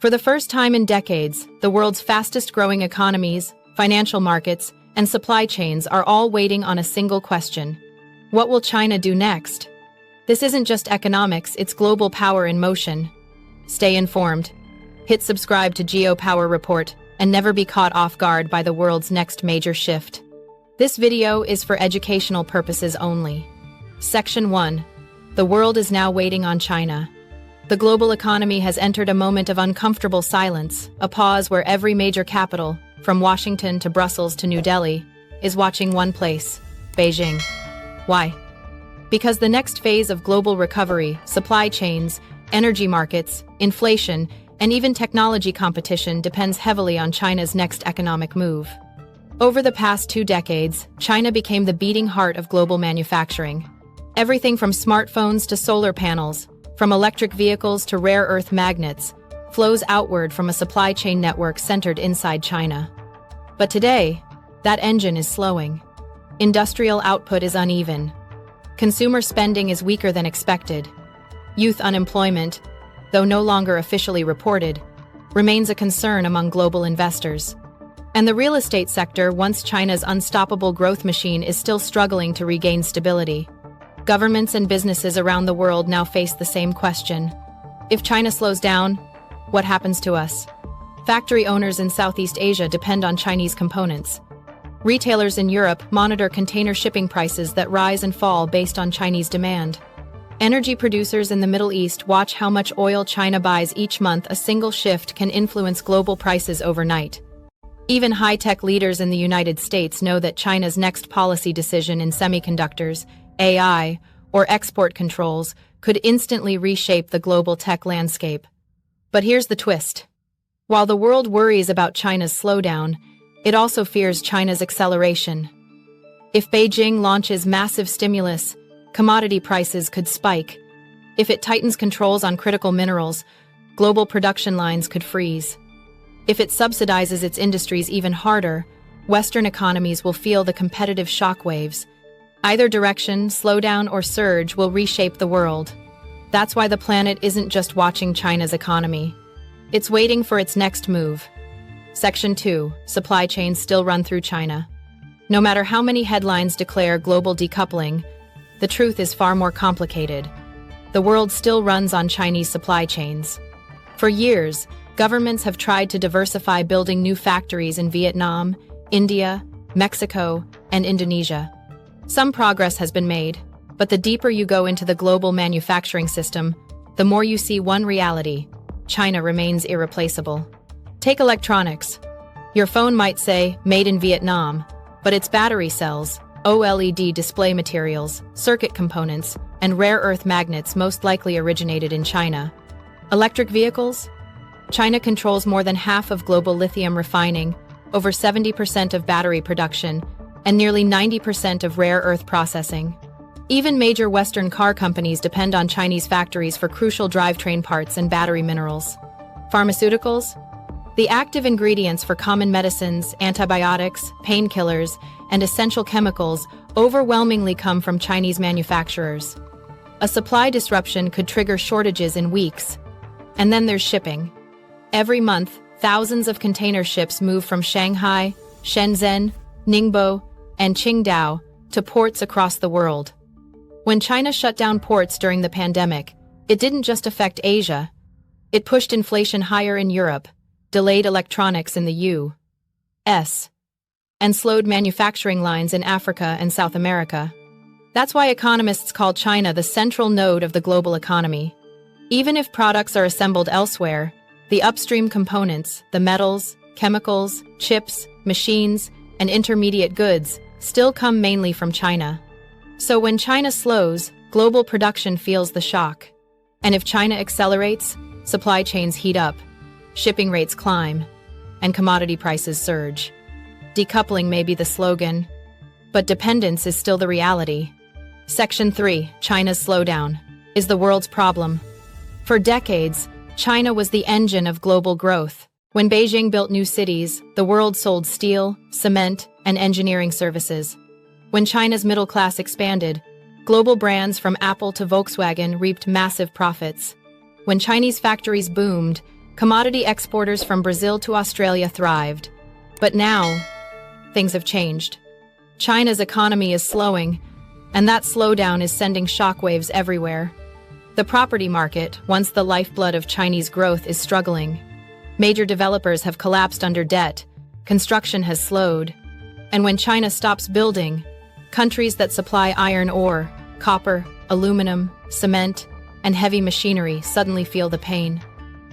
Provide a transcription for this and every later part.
For the first time in decades, the world's fastest-growing economies, financial markets, and supply chains are all waiting on a single question. What will China do next? This isn't just economics, it's global power in motion. Stay informed. Hit subscribe to GeoPower Report and never be caught off guard by the world's next major shift. This video is for educational purposes only. Section 1. The world is now waiting on China. The global economy has entered a moment of uncomfortable silence, a pause where every major capital, from Washington to Brussels to New Delhi, is watching one place, Beijing. Why? Because the next phase of global recovery, supply chains, energy markets, inflation, and even technology competition depends heavily on China's next economic move. Over the past 2 decades, China became the beating heart of global manufacturing. Everything from smartphones to solar panels, from electric vehicles to rare earth magnets, flows outward from a supply chain network centered inside China. But today, that engine is slowing. Industrial output is uneven. Consumer spending is weaker than expected. Youth unemployment, though no longer officially reported, remains a concern among global investors. And the real estate sector, once China's unstoppable growth machine, is still struggling to regain stability. Governments and businesses around the world now face the same question. If China slows down, what happens to us? Factory owners in Southeast Asia depend on Chinese components. Retailers in Europe monitor container shipping prices that rise and fall based on Chinese demand. Energy producers in the Middle East watch how much oil China buys each month. A single shift can influence global prices overnight. Even high-tech leaders in the United States know that China's next policy decision in semiconductors, AI, or export controls could instantly reshape the global tech landscape. But here's the twist. While the world worries about China's slowdown, it also fears China's acceleration. If Beijing launches massive stimulus, commodity prices could spike. If it tightens controls on critical minerals, global production lines could freeze. If it subsidizes its industries even harder, Western economies will feel the competitive shockwaves. Either direction, slowdown or surge, will reshape the world. That's why the planet isn't just watching China's economy. It's waiting for its next move. Section 2. Supply chains still run through China. No matter how many headlines declare global decoupling, the truth is far more complicated. The world still runs on Chinese supply chains. For years, governments have tried to diversify, building new factories in Vietnam, India, Mexico, and Indonesia. Some progress has been made, but the deeper you go into the global manufacturing system, the more you see one reality: China remains irreplaceable. Take electronics. Your phone might say, made in Vietnam, but its battery cells, OLED display materials, circuit components, and rare earth magnets most likely originated in China. Electric vehicles? China controls more than half of global lithium refining, over 70% of battery production, and nearly 90% of rare earth processing. Even major Western car companies depend on Chinese factories for crucial drivetrain parts and battery minerals. Pharmaceuticals? The active ingredients for common medicines, antibiotics, painkillers, and essential chemicals overwhelmingly come from Chinese manufacturers. A supply disruption could trigger shortages in weeks. And then there's shipping. Every month, thousands of container ships move from Shanghai, Shenzhen, Ningbo, and Qingdao to ports across the world. When China shut down ports during the pandemic, it didn't just affect Asia. It pushed inflation higher in Europe, delayed electronics in the U.S., and slowed manufacturing lines in Africa and South America. That's why economists call China the central node of the global economy. Even if products are assembled elsewhere, the upstream components, the metals, chemicals, chips, machines, and intermediate goods still come mainly from China. So when China slows, global production feels the shock. And if China accelerates, supply chains heat up, shipping rates climb, and commodity prices surge. Decoupling may be the slogan, but dependence is still the reality. Section 3. China's slowdown is the world's problem. For decades, China was the engine of global growth. When Beijing built new cities, the world sold steel, cement, and engineering services. When China's middle class expanded, global brands from Apple to Volkswagen reaped massive profits. When Chinese factories boomed, Commodity exporters from Brazil to Australia thrived. But now, things have changed. China's economy is slowing, and that slowdown is sending shockwaves everywhere. The property market, once the lifeblood of Chinese growth, is struggling. Major developers have collapsed under debt, construction has slowed, and when China stops building, countries that supply iron ore, copper, aluminum, cement, and heavy machinery suddenly feel the pain.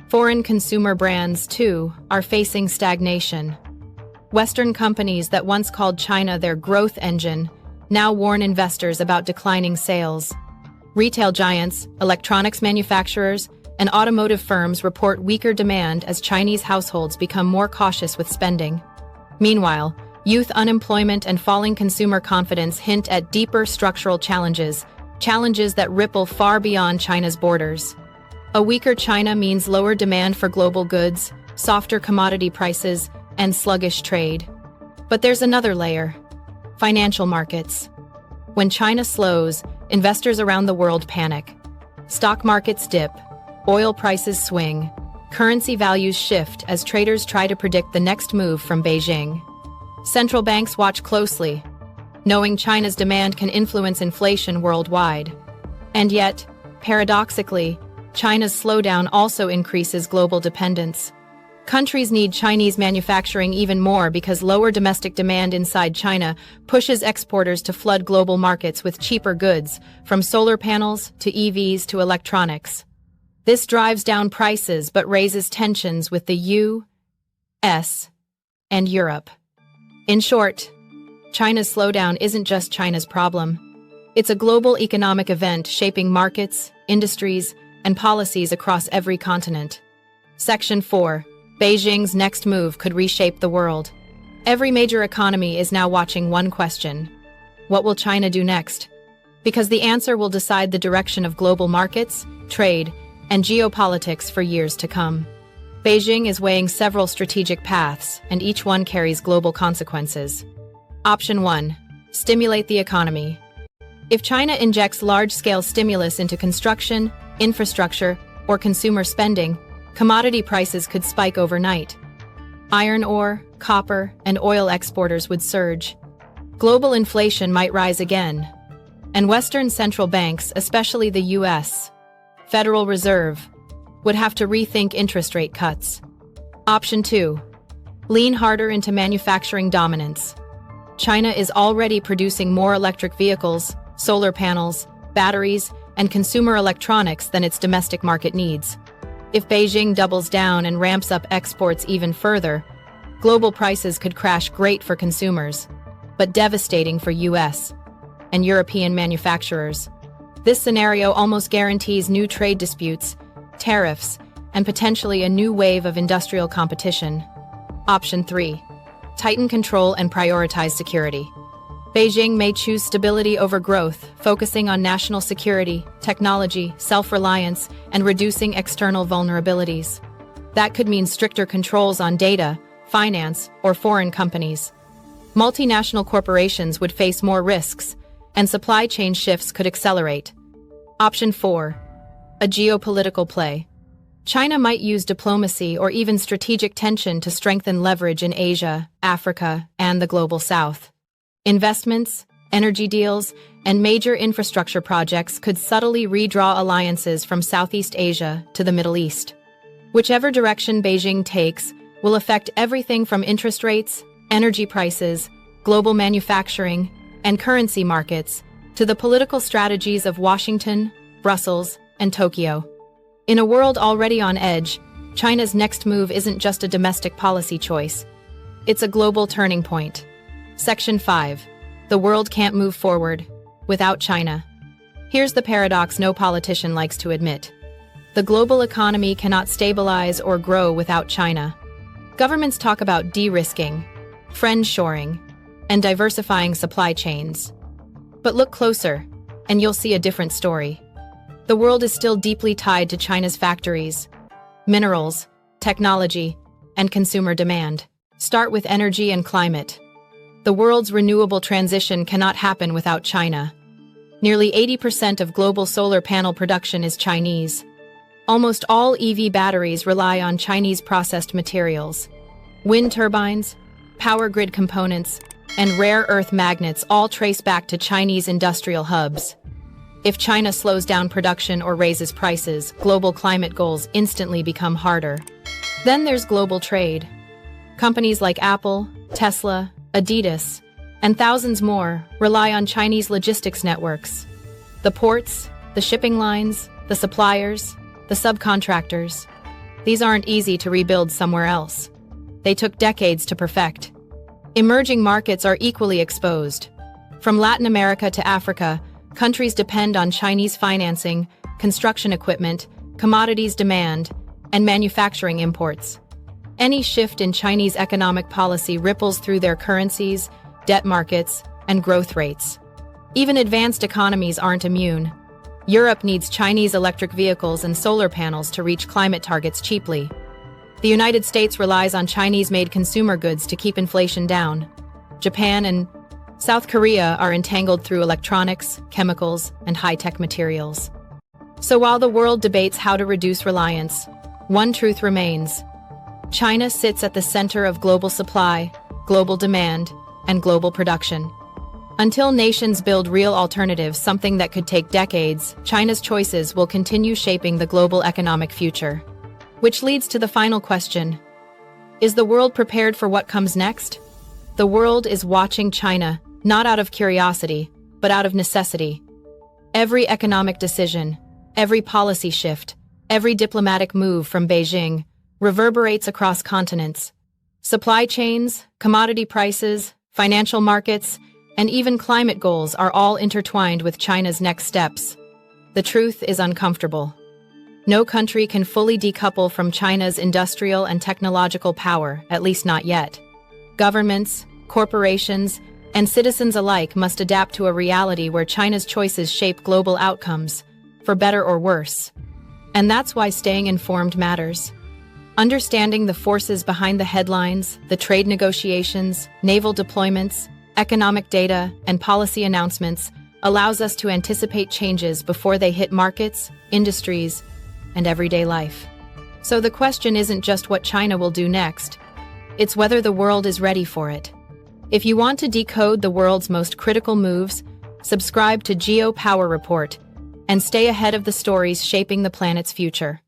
Foreign consumer brands, too, are facing stagnation. Western companies that once called China their growth engine now warn investors about declining sales. Retail giants, electronics manufacturers, and automotive firms report weaker demand as Chinese households become more cautious with spending. Meanwhile, youth unemployment and falling consumer confidence hint at deeper structural challenges that ripple far beyond China's borders. A weaker China means lower demand for global goods, softer commodity prices, and sluggish trade. But there's another layer: financial markets. When China slows, investors around the world panic. Stock markets dip, oil prices swing, currency values shift as traders try to predict the next move from Beijing. Central banks watch closely, knowing China's demand can influence inflation worldwide. And yet, paradoxically, China's slowdown also increases global dependence. Countries need Chinese manufacturing even more because lower domestic demand inside China pushes exporters to flood global markets with cheaper goods, from solar panels to EVs to electronics. This drives down prices but raises tensions with the U.S. and Europe. In short, China's slowdown isn't just China's problem. It's a global economic event shaping markets, industries, and policies across every continent. Section 4. Beijing's next move could reshape the world. Every major economy is now watching one question: what will China do next? Because the answer will decide the direction of global markets, trade, and geopolitics for years to come. Beijing is weighing several strategic paths, and each one carries global consequences. Option 1. Stimulate the economy. If China injects large-scale stimulus into construction, infrastructure, or consumer spending, commodity prices could spike overnight. Iron ore, copper, and oil exporters would surge. Global inflation might rise again. And Western central banks, especially the U.S. Federal Reserve, would have to rethink interest rate cuts. Option 2. Lean harder into manufacturing dominance. China is already producing more electric vehicles, solar panels, batteries, and consumer electronics than its domestic market needs. If Beijing doubles down and ramps up exports even further, global prices could crash. Great for consumers, but devastating for U.S. and European manufacturers. This scenario almost guarantees new trade disputes, tariffs, and potentially a new wave of industrial competition. Option 3. Tighten control and prioritize security. Beijing may choose stability over growth, focusing on national security, technology, self-reliance, and reducing external vulnerabilities. That could mean stricter controls on data, finance, or foreign companies. Multinational corporations would face more risks, and supply chain shifts could accelerate. Option 4. A geopolitical play. China might use diplomacy or even strategic tension to strengthen leverage in Asia, Africa, and the global south. Investments, energy deals, and major infrastructure projects could subtly redraw alliances from Southeast Asia to the Middle East. Whichever direction Beijing takes will affect everything from interest rates, energy prices, global manufacturing, and currency markets to the political strategies of Washington, Brussels, and Tokyo. In a world already on edge, China's next move isn't just a domestic policy choice. It's a global turning point. Section 5. The world can't move forward without China. Here's the paradox no politician likes to admit. The global economy cannot stabilize or grow without China. Governments talk about de-risking, friendshoring, and diversifying supply chains. But look closer, and you'll see a different story. The world is still deeply tied to China's factories, minerals, technology, and consumer demand. Start with energy and climate. The world's renewable transition cannot happen without China. Nearly 80% of global solar panel production is Chinese. Almost all EV batteries rely on Chinese processed materials. Wind turbines, power grid components, and rare earth magnets all trace back to Chinese industrial hubs. If China slows down production or raises prices, global climate goals instantly become harder. Then there's global trade. Companies like Apple, Tesla, Adidas, and thousands more rely on Chinese logistics networks. The ports, the shipping lines, the suppliers, the subcontractors. These aren't easy to rebuild somewhere else. They took decades to perfect. Emerging markets are equally exposed. From Latin America to Africa, countries depend on Chinese financing, construction equipment, commodities demand, and manufacturing imports. Any shift in Chinese economic policy ripples through their currencies, debt markets, and growth rates. Even advanced economies aren't immune. Europe needs Chinese electric vehicles and solar panels to reach climate targets cheaply. The United States relies on Chinese-made consumer goods to keep inflation down. Japan and South Korea are entangled through electronics, chemicals, and high-tech materials. So while the world debates how to reduce reliance, one truth remains. China sits at the center of global supply, global demand, and global production. Until nations build real alternatives, something that could take decades, China's choices will continue shaping the global economic future. Which leads to the final question. Is the world prepared for what comes next? The world is watching China, not out of curiosity, but out of necessity. Every economic decision, every policy shift, every diplomatic move from Beijing reverberates across continents. Supply chains, commodity prices, financial markets, and even climate goals are all intertwined with China's next steps. The truth is uncomfortable. No country can fully decouple from China's industrial and technological power, at least not yet. Governments, corporations, and citizens alike must adapt to a reality where China's choices shape global outcomes, for better or worse. And that's why staying informed matters. Understanding the forces behind the headlines, the trade negotiations, naval deployments, economic data, and policy announcements allows us to anticipate changes before they hit markets, industries, and everyday life. So the question isn't just what China will do next, it's whether the world is ready for it. If you want to decode the world's most critical moves, subscribe to Geo Power Report and stay ahead of the stories shaping the planet's future.